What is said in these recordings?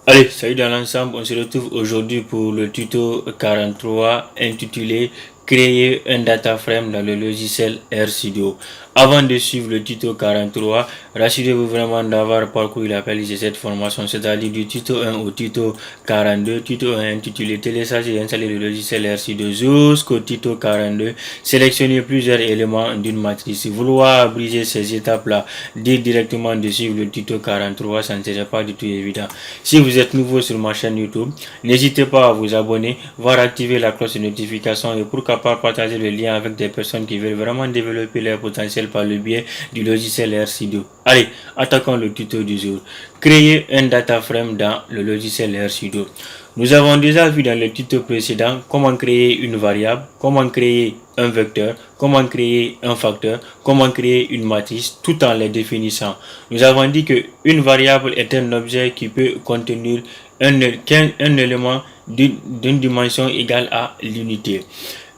Allez, salut dans l'ensemble, on se retrouve aujourd'hui pour le tuto 43 intitulé Créer un data frame dans le logiciel RStudio. Avant de suivre le tuto 43, rassurez-vous vraiment d'avoir parcouru l'appel de cette formation, c'est-à-dire du tuto 1 au tuto 42. Tuto 1 intitulé Télécharger et installer le logiciel RStudio jusqu'au tuto 42. Sélectionnez plusieurs éléments d'une matrice. Si vous voulez briser ces étapes-là, dites directement de suivre le tuto 43, ça ne serait pas du tout évident. Si vous êtes nouveau sur ma chaîne YouTube, n'hésitez pas à vous abonner, voire activer la cloche de notification et pourquoi pas partager le lien avec des personnes qui veulent vraiment développer leur potentiel par le biais du logiciel RStudio. Allez, attaquons le tuto du jour. Créer un data frame dans le logiciel RStudio. Nous avons déjà vu dans le tuto précédent comment créer une variable, comment créer un vecteur, comment créer un facteur, comment créer une matrice tout en les définissant. Nous avons dit que une variable est un objet qui peut contenir un élément d'une dimension égale à l'unité.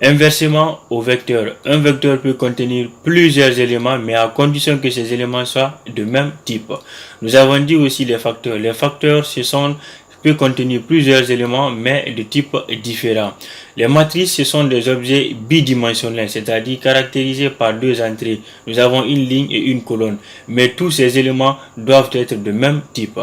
Inversement au vecteur, un vecteur peut contenir plusieurs éléments mais à condition que ces éléments soient de même type. Nous avons dit aussi les facteurs. Les facteurs, peut contenir plusieurs éléments mais de type différent. Les matrices, ce sont des objets bidimensionnels, c'est-à-dire caractérisés par deux entrées. Nous avons une ligne et une colonne, mais tous ces éléments doivent être de même type.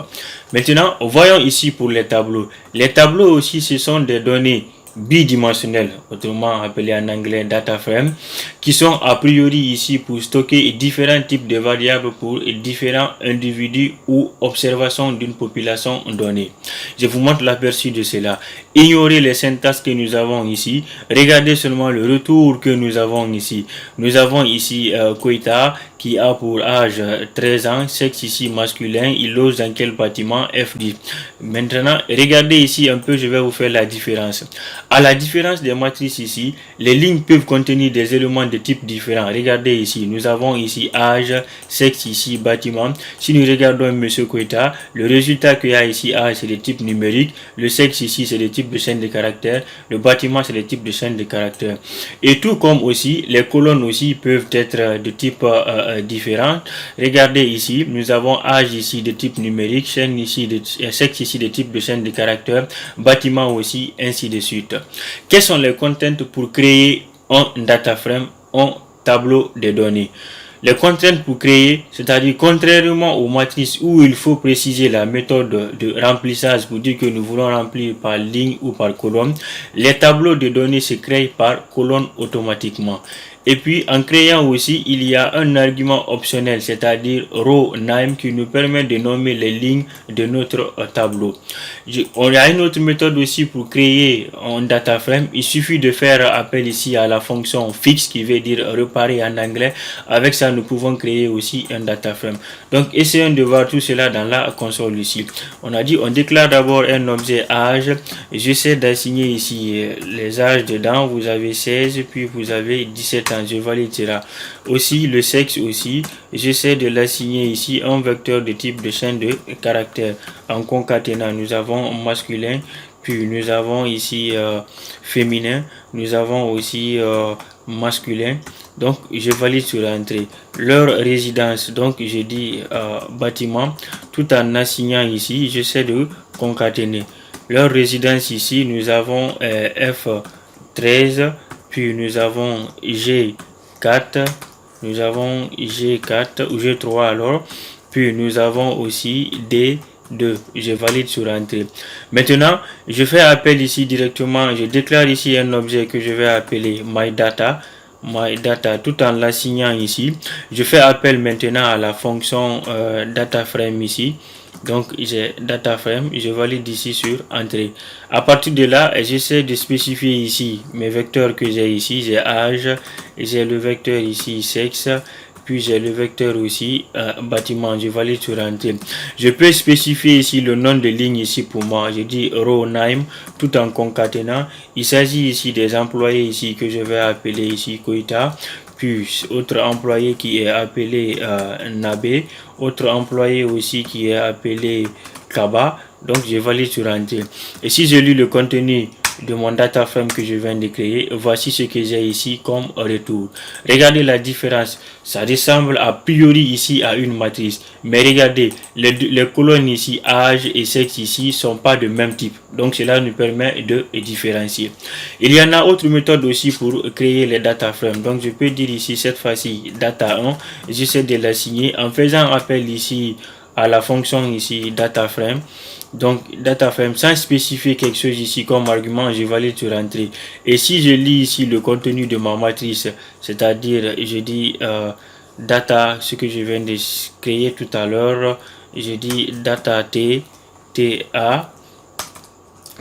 Maintenant, voyons ici pour les tableaux. Les tableaux aussi, ce sont des données bidimensionnels, autrement appelé en anglais data frame, qui sont a priori ici pour stocker différents types de variables pour différents individus ou observations d'une population donnée. Je vous montre l'aperçu de cela. Ignorez les syntaxes que nous avons ici. Regardez seulement le retour que nous avons ici. Nous avons ici Koita qui a pour âge 13 ans, sexe ici masculin, il loge dans quel bâtiment FD. Maintenant, regardez ici un peu, je vais vous faire la différence. À la différence des matrices ici, les lignes peuvent contenir des éléments de type différents. Regardez ici, nous avons ici âge, sexe ici, bâtiment. Si nous regardons M. Koita, le résultat qu'il y a ici, âge, c'est de type numérique. Le sexe ici, c'est de type de chaîne de caractères. Le bâtiment, c'est de type de chaîne de caractères. Et tout comme aussi, les colonnes aussi peuvent être de type différent. Regardez ici, nous avons âge ici de type numérique, chaîne ici, sexe ici de type de chaîne de caractères, bâtiment aussi, ainsi de suite. Quels sont les contents pour créer un data frame, un tableau de données? Les contraintes pour créer, c'est-à-dire contrairement aux matrices où il faut préciser la méthode de remplissage pour dire que nous voulons remplir par ligne ou par colonne, les tableaux de données se créent par colonne automatiquement. Et puis en créant aussi, il y a un argument optionnel, c'est-à-dire row name qui nous permet de nommer les lignes de notre tableau. On a une autre méthode aussi pour créer un data frame. Il suffit de faire appel ici à la fonction fix qui veut dire réparer en anglais. Avec ça, nous pouvons créer aussi un data frame. Donc essayons de voir tout cela dans la console ici. On a dit on déclare d'abord un objet âge. J'essaie d'assigner ici les âges dedans. Vous avez 16 puis vous avez 17 ans. Je valide cela. Aussi le sexe aussi. J'essaie de l'assigner ici un vecteur de type de chaîne de caractères. En concaténant, nous avons masculin, puis nous avons ici féminin, nous avons aussi masculin. Donc je valide sur l'entrée. Leur résidence, donc je dis bâtiment, tout en assignant ici, j'essaie de concaténer. Leur résidence ici, nous avons F13, puis nous avons G4, nous avons G4 ou G3 alors, puis nous avons aussi D2. Je valide sur entrée. Maintenant, je fais appel ici directement, je déclare ici un objet que je vais appeler MyData tout en l'assignant ici. Je fais appel maintenant à la fonction DataFrame ici. Donc j'ai DataFrame, je valide ici sur entrée. À partir de là, j'essaie de spécifier ici mes vecteurs que j'ai ici. J'ai âge, j'ai le vecteur ici sexe, puis j'ai le vecteur aussi bâtiment. Je valide sur entrée. Je peux spécifier ici le nom de ligne ici pour moi. Je dis row name tout en concaténant. Il s'agit ici des employés ici que je vais appeler ici Koita. Puis autre employé qui est appelé Nabe, autre employé aussi qui est appelé Kaba. Donc je valide sur entrée. Et si je lis le contenu de mon data frame que je viens de créer. Voici ce que j'ai ici comme retour. Regardez la différence. Ça ressemble a priori ici à une matrice. Mais regardez, les colonnes ici, âge et sexe ici, sont pas de même type. Donc cela nous permet de différencier. Il y en a autre méthode aussi pour créer les data frames. Donc je peux dire ici cette fois-ci data 1. J'essaie de l'assigner en faisant appel ici à la fonction ici data frame. Donc data frame sans spécifier quelque chose ici comme argument, je valide sur entrée. Et si je lis ici le contenu de ma matrice, c'est-à-dire je dis data, ce que je viens de créer tout à l'heure, je dis data t, ta.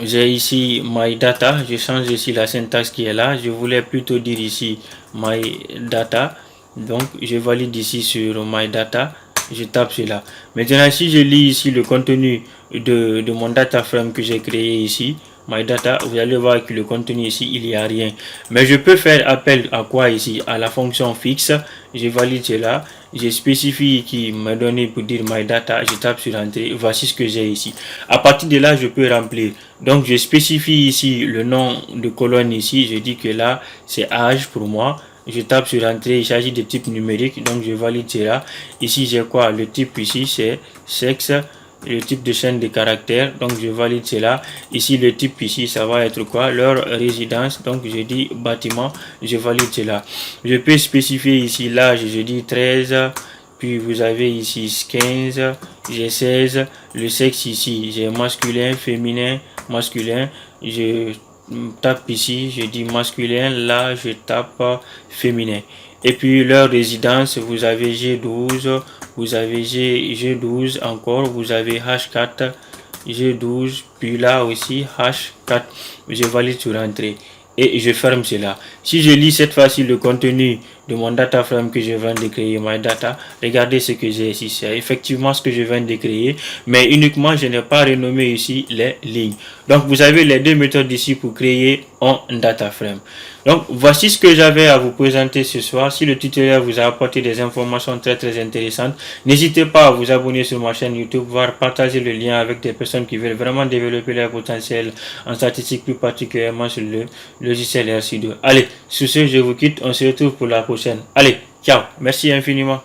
J'ai ici my data, je change ici la syntaxe qui est là, je voulais plutôt dire ici my data. Donc je valide ici sur my data, je tape cela. Maintenant si je lis ici le contenu de mon data frame que j'ai créé ici, my data, vous allez voir que le contenu ici il n'y a rien. Mais je peux faire appel à quoi ici? À la fonction fixe, je valide cela, je spécifie qui m'a donné pour dire my data, je tape sur entrée, voici ce que j'ai ici. À partir de là je peux remplir. Donc je spécifie ici le nom de colonne ici, je dis que là c'est âge pour moi. Je tape sur entrée, il s'agit de type numérique, donc je valide cela. Ici j'ai quoi? Le type ici c'est sexe, le type de chaîne de caractères, donc je valide cela. Ici le type ici ça va être quoi? Leur résidence, donc je dis bâtiment, je valide cela. Je peux spécifier ici l'âge, je dis 13, puis vous avez ici 15, j'ai 16, le sexe ici j'ai masculin, féminin, masculin, je tape ici, je dis masculin, là je tape féminin. Et puis leur résidence, vous avez G12, vous avez G12 encore, vous avez H4, G12, puis là aussi H4, je valide sur entrée et je ferme cela. Si je lis cette fois-ci le contenu de mon data frame que je viens de créer, my data, regardez ce que j'ai ici, c'est effectivement ce que je viens de créer, mais uniquement je n'ai pas renommé ici les lignes. Donc vous avez les deux méthodes ici pour créer un data frame. Donc voici ce que j'avais à vous présenter ce soir. Si le tutoriel vous a apporté des informations très intéressantes, n'hésitez pas à vous abonner sur ma chaîne YouTube, voire partager le lien avec des personnes qui veulent vraiment développer leur potentiel en statistique, plus particulièrement sur le logiciel RC2. Allez, sur ce je vous quitte, on se retrouve pour la prochaine. Allez, ciao, merci infiniment.